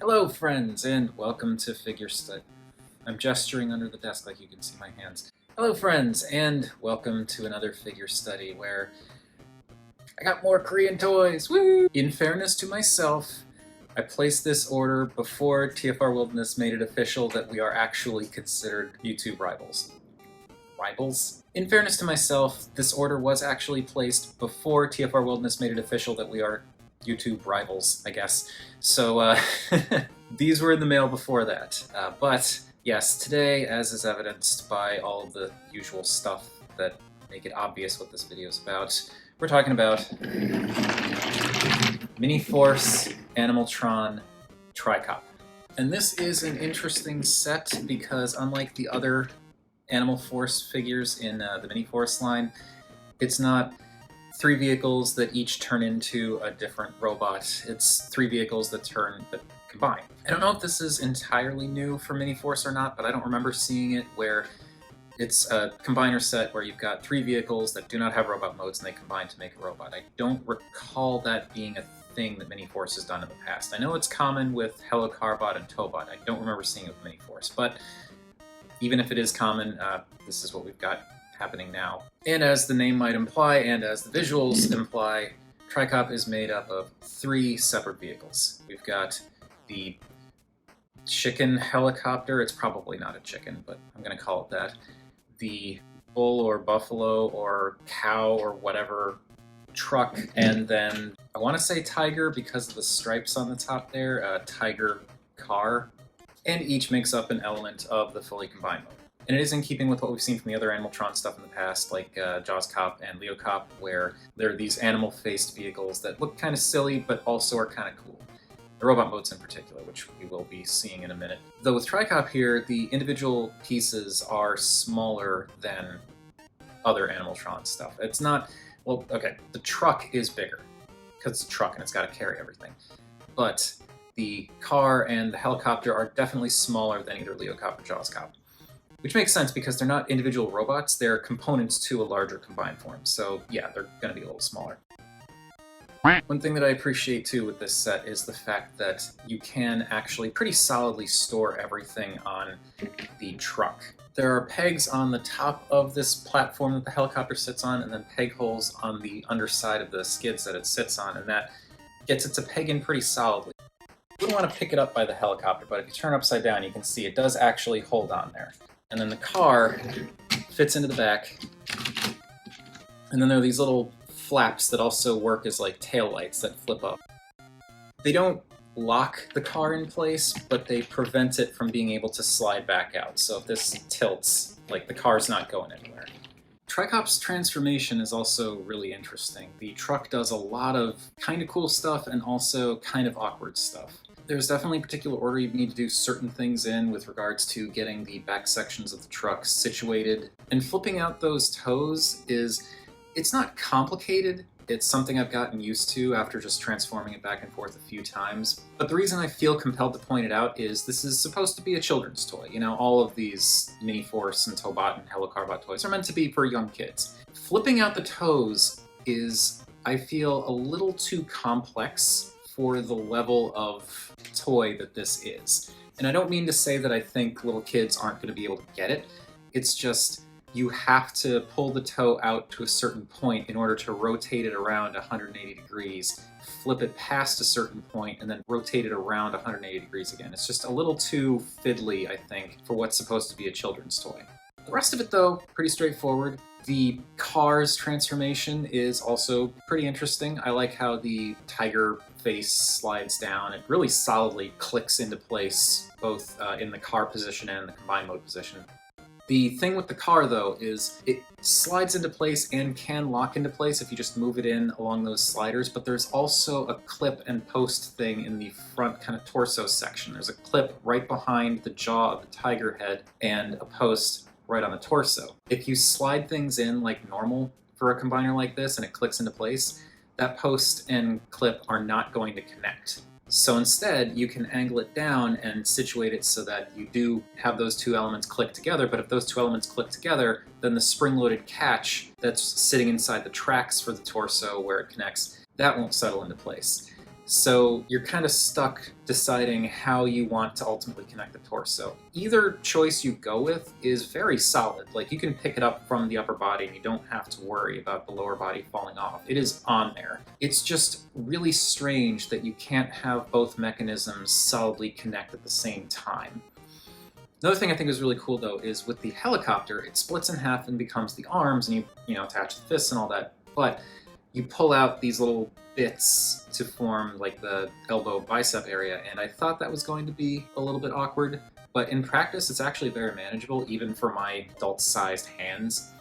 Hello friends, and welcome to Figure Study. I'm gesturing under the desk like you can see my hands. Hello friends, and welcome to another figure study where I got more Korean toys, woo! In fairness to myself, I placed this order before TFR Wilderness made it official that we are actually considered YouTube rivals. Rivals? In fairness to myself, this order was actually placed before TFR Wilderness made it official that we are YouTube rivals, I guess. So these were in the mail before that. But yes, today, as is evidenced by all of the usual stuff that make it obvious what this video is about, we're talking about Miniforce Animaltron Tricop. And this is an interesting set because unlike the other Animal Force figures in the Miniforce line, it's not three vehicles that each turn into a different robot. It's three vehicles that combine. I don't know if this is entirely new for Miniforce or not, but I don't remember seeing it where it's a combiner set where you've got three vehicles that do not have robot modes and they combine to make a robot. I don't recall that being a thing that Miniforce has done in the past. I know it's common with Helocarbot and Tobot. I don't remember seeing it with Miniforce, but even if it is common, this is what we've got happening now. And as the name might imply, and as the visuals imply, Tricop is made up of three separate vehicles. We've got the chicken helicopter. It's probably not a chicken, but I'm going to call it that. The bull or buffalo or cow or whatever truck, and then I want to say tiger because of the stripes on the top there, a tiger car. And each makes up an element of the fully combined mode. And it is in keeping with what we've seen from the other Animaltron stuff in the past, like Jaws Cop and Leo Cop, where there are these animal-faced vehicles that look kind of silly, but also are kind of cool. The robot modes in particular, which we will be seeing in a minute. Though with Tricop here, the individual pieces are smaller than other Animaltron stuff. It's not, well, okay, the truck is bigger, because it's a truck and it's got to carry everything. But the car and the helicopter are definitely smaller than either Leo Cop or Jaws Cop. Which makes sense because they're not individual robots, they're components to a larger combined form. So yeah, they're going to be a little smaller. One thing that I appreciate too with this set is the fact that you can actually pretty solidly store everything on the truck. There are pegs on the top of this platform that the helicopter sits on, and then peg holes on the underside of the skids that it sits on, and that gets it to peg in pretty solidly. You wouldn't want to pick it up by the helicopter, but if you turn upside down, you can see it does actually hold on there. And then the car fits into the back. And then there are these little flaps that also work as like tail lights that flip up. They don't lock the car in place, but they prevent it from being able to slide back out. So if this tilts, like the car's not going anywhere. Tricop's transformation is also really interesting. The truck does a lot of kind of cool stuff and also kind of awkward stuff. There's definitely a particular order you need to do certain things in with regards to getting the back sections of the truck situated. And flipping out those toes it's not complicated. It's something I've gotten used to after just transforming it back and forth a few times. But the reason I feel compelled to point it out is this is supposed to be a children's toy. You know, all of these Miniforce and Tobot and Helocarbot toys are meant to be for young kids. Flipping out the toes is, I feel, a little too complex for the level of toy that this is. And I don't mean to say that I think little kids aren't going to be able to get it. It's just you have to pull the toe out to a certain point in order to rotate it around 180 degrees, flip it past a certain point, and then rotate it around 180 degrees again. It's just a little too fiddly, I think, for what's supposed to be a children's toy. The rest of it, though, pretty straightforward. The car's transformation is also pretty interesting. I like how the tiger face slides down. It really solidly clicks into place, both in the car position and in the combined mode position. The thing with the car, though, is it slides into place and can lock into place if you just move it in along those sliders, but there's also a clip and post thing in the front kind of torso section. There's a clip right behind the jaw of the tiger head and a post right on the torso. If you slide things in like normal for a combiner like this and it clicks into place, that post and clip are not going to connect. So instead, you can angle it down and situate it so that you do have those two elements click together, but if those two elements click together, then the spring-loaded catch that's sitting inside the tracks for the torso where it connects, that won't settle into place. So you're kind of stuck deciding how you want to ultimately connect the torso. Either choice you go with is very solid. Like, you can pick it up from the upper body and you don't have to worry about the lower body falling off. It is on there. It's just really strange that you can't have both mechanisms solidly connect at the same time. Another thing I think is really cool, though, is with the helicopter, it splits in half and becomes the arms, and you attach the fists and all that, but you pull out these little bits to form like the elbow bicep area, and I thought that was going to be a little bit awkward, but in practice it's actually very manageable, even for my adult-sized hands.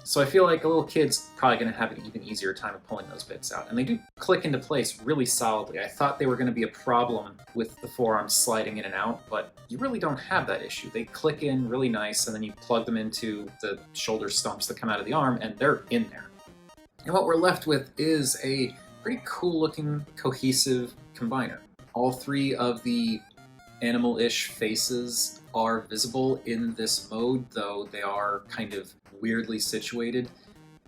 So I feel like a little kid's probably going to have an even easier time of pulling those bits out. And they do click into place really solidly. I thought they were going to be a problem with the forearms sliding in and out, but you really don't have that issue. They click in really nice, and then you plug them into the shoulder stumps that come out of the arm, and they're in there. And what we're left with is a pretty cool-looking, cohesive combiner. All three of the animal-ish faces are visible in this mode, though they are kind of weirdly situated.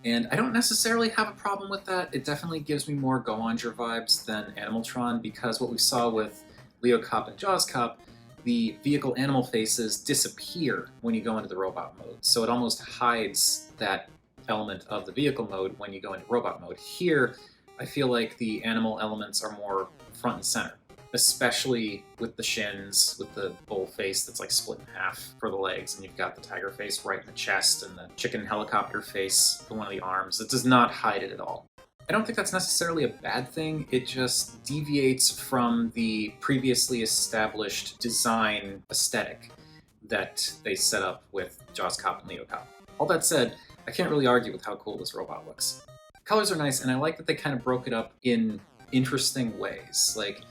And I don't necessarily have a problem with that. It definitely gives me more Go-Onger vibes than Animaltron, because what we saw with Leo Cop and Jaws Cop, the vehicle animal faces disappear when you go into the robot mode. So it almost hides that element of the vehicle mode when you go into robot mode. Here, I feel like the animal elements are more front and center, especially with the shins, with the bull face that's like split in half for the legs, and you've got the tiger face right in the chest, and the chicken helicopter face for one of the arms. It does not hide it at all. I don't think that's necessarily a bad thing. It just deviates from the previously established design aesthetic that they set up with Jaws Cop and Leo Cop. All that said, I can't really argue with how cool this robot looks. Colors are nice, and I like that they kind of broke it up in interesting ways. Like,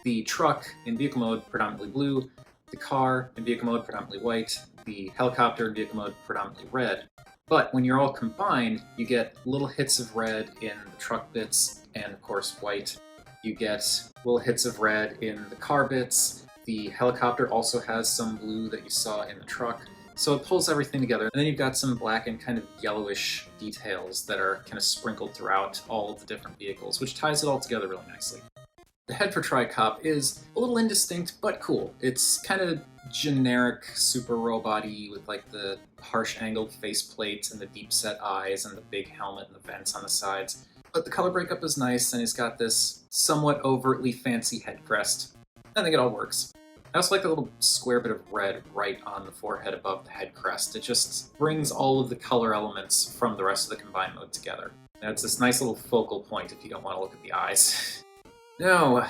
the truck in vehicle mode, predominantly blue, the car in vehicle mode, predominantly white, the helicopter in vehicle mode, predominantly red. But when you're all combined, you get little hits of red in the truck bits, and of course white. You get little hits of red in the car bits. The helicopter also has some blue that you saw in the truck. So it pulls everything together. And then you've got some black and kind of yellowish details that are kind of sprinkled throughout all of the different vehicles, which ties it all together really nicely. The head for Tricop is a little indistinct, but cool. It's kind of generic, super robot-y, with like the harsh angled faceplate and the deep set eyes and the big helmet and the vents on the sides. But the color breakup is nice, and it's got this somewhat overtly fancy head crest. I think it all works. I also like the little square bit of red right on the forehead above the head crest. It just brings all of the color elements from the rest of the combined mode together. Now, it's this nice little focal point if you don't want to look at the eyes. Now,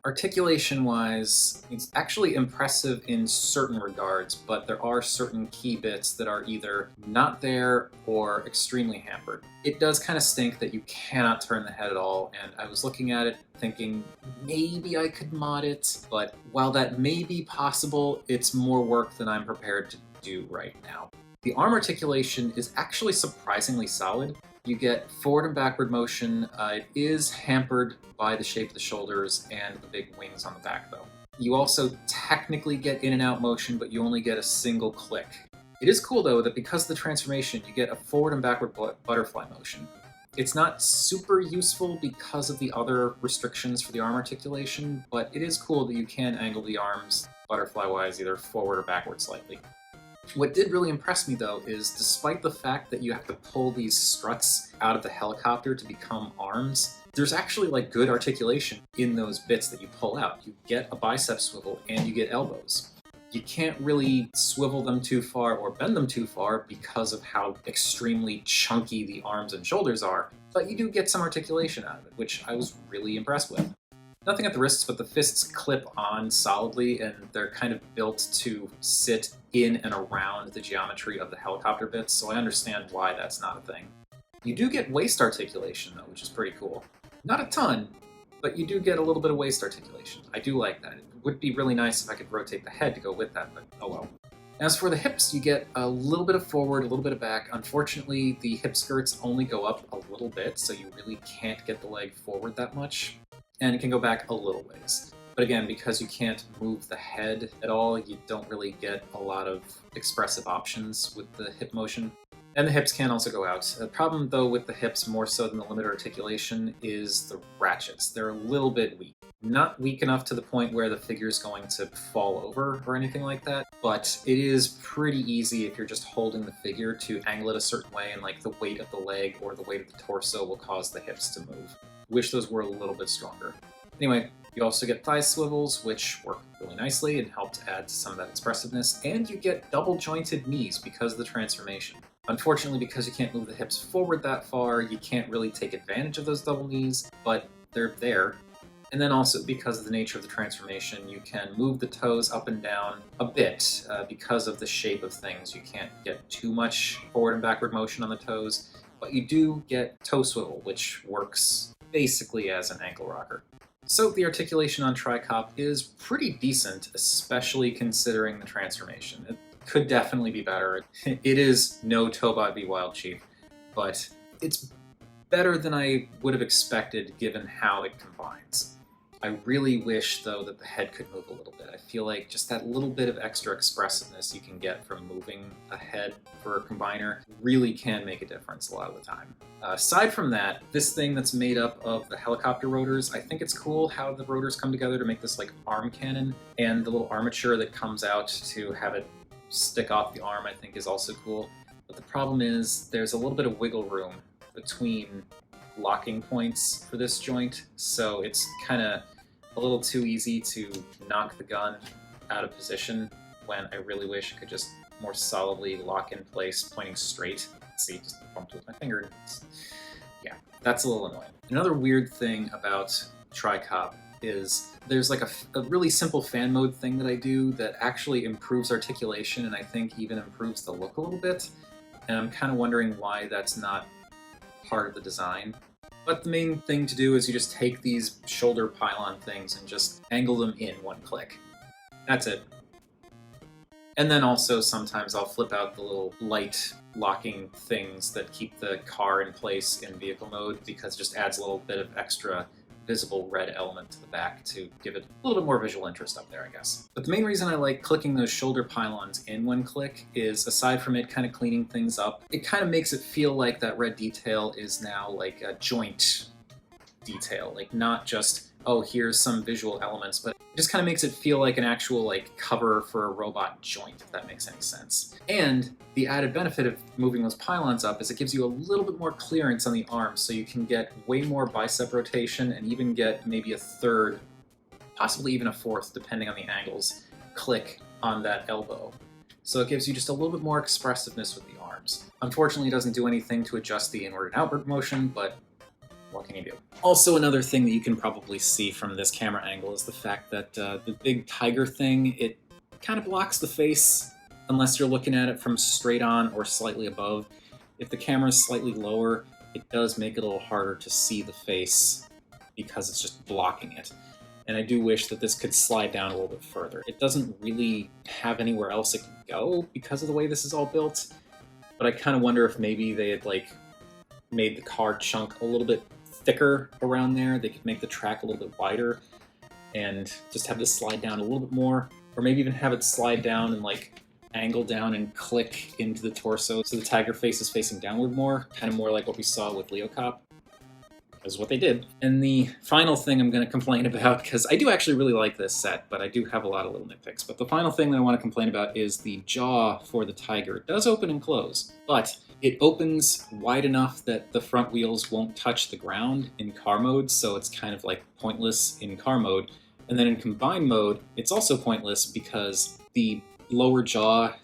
articulation-wise, it's actually impressive in certain regards, but there are certain key bits that are either not there or extremely hampered. It does kind of stink that you cannot turn the head at all, and I was looking at it thinking maybe I could mod it, but while that may be possible, it's more work than I'm prepared to do right now. The arm articulation is actually surprisingly solid. You get forward and backward motion. It is hampered by the shape of the shoulders and the big wings on the back, though. You also technically get in and out motion, but you only get a single click. It is cool, though, that because of the transformation, you get a forward and backward butterfly motion. It's not super useful because of the other restrictions for the arm articulation, but it is cool that you can angle the arms butterfly-wise either forward or backward slightly. What did really impress me, though, is despite the fact that you have to pull these struts out of the helicopter to become arms, there's actually like good articulation in those bits that you pull out. You get a bicep swivel and you get elbows. You can't really swivel them too far or bend them too far because of how extremely chunky the arms and shoulders are, but you do get some articulation out of it, which I was really impressed with. Nothing at the wrists, but the fists clip on solidly, and they're kind of built to sit in and around the geometry of the helicopter bits, so I understand why that's not a thing. You do get waist articulation, though, which is pretty cool. Not a ton, but you do get a little bit of waist articulation. I do like that. It would be really nice if I could rotate the head to go with that, but oh well. As for the hips, you get a little bit of forward, a little bit of back. Unfortunately, the hip skirts only go up a little bit, so you really can't get the leg forward that much. And it can go back a little ways. But again, because you can't move the head at all, you don't really get a lot of expressive options with the hip motion. And the hips can also go out. The problem, though, with the hips, more so than the limited articulation, is the ratchets. They're a little bit weak. Not weak enough to the point where the figure's going to fall over or anything like that, but it is pretty easy if you're just holding the figure to angle it a certain way, and like the weight of the leg or the weight of the torso will cause the hips to move. Wish those were a little bit stronger. Anyway, you also get thigh swivels, which work really nicely and help to add to some of that expressiveness, and you get double jointed knees because of the transformation. Unfortunately, because you can't move the hips forward that far, you can't really take advantage of those double knees, but they're there. And then also, because of the nature of the transformation, you can move the toes up and down a bit because of the shape of things. You can't get too much forward and backward motion on the toes, but you do get toe swivel, which works basically as an ankle rocker. So the articulation on Tricop is pretty decent, especially considering the transformation. It could definitely be better. It is no Tobot v Wild Chief, but it's better than I would have expected given how it combines. I really wish, though, that the head could move a little bit. I feel like just that little bit of extra expressiveness you can get from moving a head for a combiner really can make a difference a lot of the time. Aside from that, this thing that's made up of the helicopter rotors, I think it's cool how the rotors come together to make this like arm cannon, and the little armature that comes out to have it stick off the arm I think is also cool. But the problem is there's a little bit of wiggle room between locking points for this joint, so it's kind of a little too easy to knock the gun out of position when I really wish I could just more solidly lock in place pointing straight. See, just bumped with my finger. Yeah, that's a little annoying. Another weird thing about Tricop is there's like a really simple fan mode thing that I do that actually improves articulation and I think even improves the look a little bit, and I'm kind of wondering why that's not part of the design. But the main thing to do is you just take these shoulder pylon things and just angle them in one click. That's it. And then also sometimes I'll flip out the little light locking things that keep the car in place in vehicle mode because it just adds a little bit of extra visible red element to the back to give it a little bit more visual interest up there, I guess. But the main reason I like clicking those shoulder pylons in one click is, aside from it kind of cleaning things up, it kind of makes it feel like that red detail is now like a joint detail, like not just, oh, here's some visual elements, but it just kind of makes it feel like an actual like cover for a robot joint, if that makes any sense. And the added benefit of moving those pylons up is it gives you a little bit more clearance on the arms, so you can get way more bicep rotation and even get maybe a third, possibly even a fourth, depending on the angles, click on that elbow. So it gives you just a little bit more expressiveness with the arms. Unfortunately, it doesn't do anything to adjust the inward and outward motion, but what can you do? Also, another thing that you can probably see from this camera angle is the fact that the big tiger thing, it kind of blocks the face unless you're looking at it from straight on or slightly above. If the camera is slightly lower, it does make it a little harder to see the face because it's just blocking it. And I do wish that this could slide down a little bit further. It doesn't really have anywhere else it can go because of the way this is all built, but I kind of wonder if maybe they had like made the car chunk a little bit thicker around there. They could make the track a little bit wider and just have this slide down a little bit more, or maybe even have it slide down and like angle down and click into the torso so the tiger face is facing downward more, kind of more like what we saw with Leocop. Is what they did. And the final thing I'm going to complain about, because I do actually really like this set, but I do have a lot of little nitpicks, but the final thing that I want to complain about is the jaw for the tiger. It does open and close, but it opens wide enough that the front wheels won't touch the ground in car mode, so it's kind of like pointless in car mode. And then in combined mode, it's also pointless because the lower jaw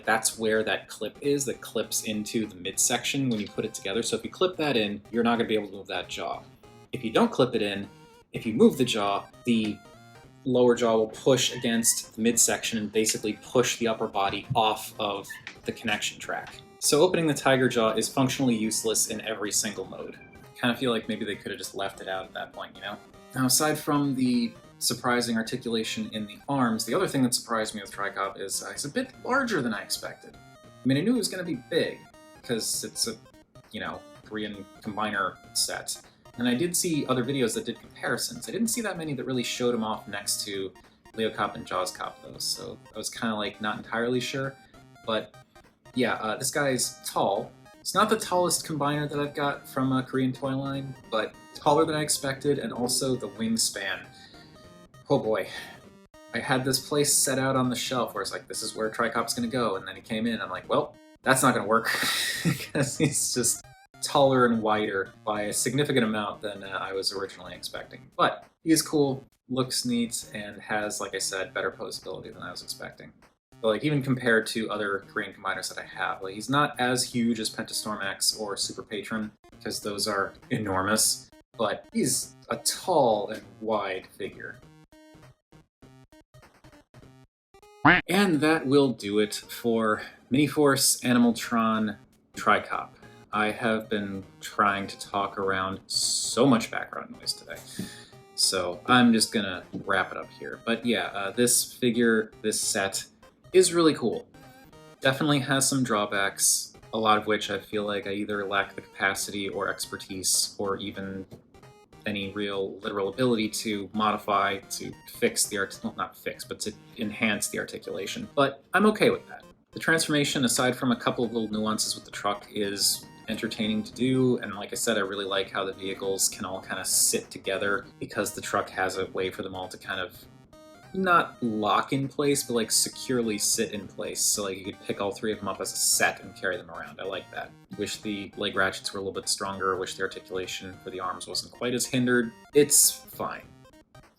that's where that clip is that clips into the midsection when you put it together. So if you clip that in, you're not going to be able to move that jaw. If you don't clip it in, if you move the jaw, the lower jaw will push against the midsection and basically push the upper body off of the connection track. So opening the tiger jaw is functionally useless in every single mode. I kind of feel like maybe they could have just left it out at that point, you know? Now, aside from the surprising articulation in the arms, the other thing that surprised me with Tricop is it's a bit larger than I expected. I mean, I knew it was going to be big because it's a, Korean combiner set. And I did see other videos that did comparisons. I didn't see that many that really showed them off next to Leocop and Jaws Cop, though, so I was kind of like not entirely sure. But yeah, this guy's tall. It's not the tallest combiner that I've got from a Korean toy line, but taller than I expected, and also the wingspan. Oh boy. I had this place set out on the shelf where it's like, this is where Tricop's gonna go, and then he came in, I'm like, well, that's not gonna work, because he's just taller and wider by a significant amount than I was originally expecting. But he is cool, looks neat, and has, like I said, better posability than I was expecting. But like, even compared to other Korean combiners that I have, like, he's not as huge as Pentastorm X or Super Patron, because those are enormous, but he's a tall and wide figure. And that will do it for Miniforce Animaltron Tricop. I have been trying to talk around so much background noise today, so I'm just gonna wrap it up here. But yeah, this figure, this set, is really cool. Definitely has some drawbacks, a lot of which I feel like I either lack the capacity or expertise or even any real literal ability to modify, to fix the well, not fix, but to enhance the articulation. But I'm okay with that. The transformation, aside from a couple of little nuances with the truck, is entertaining to do, and like I said, I really like how the vehicles can all kind of sit together, because the truck has a way for them all to kind of not lock in place, but like securely sit in place, so like you could pick all three of them up as a set and carry them around. I like that. Wish the leg ratchets were a little bit stronger, wish the articulation for the arms wasn't quite as hindered. It's fine.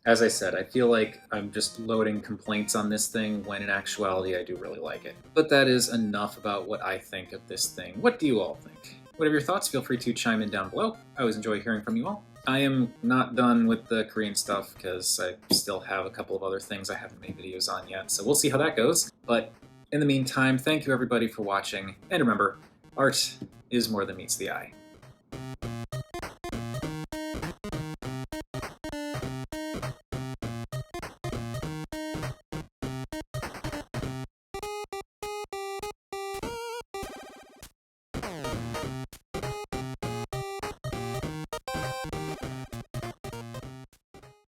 As I said, I feel like I'm just loading complaints on this thing, when in actuality I do really like it. But that is enough about what I think of this thing. What do you all think? Whatever your thoughts, feel free to chime in down below. I always enjoy hearing from you all. I am not done with the Korean stuff, because I still have a couple of other things I haven't made videos on yet, so we'll see how that goes. But in the meantime, thank you everybody for watching, and remember, art is more than meets the eye.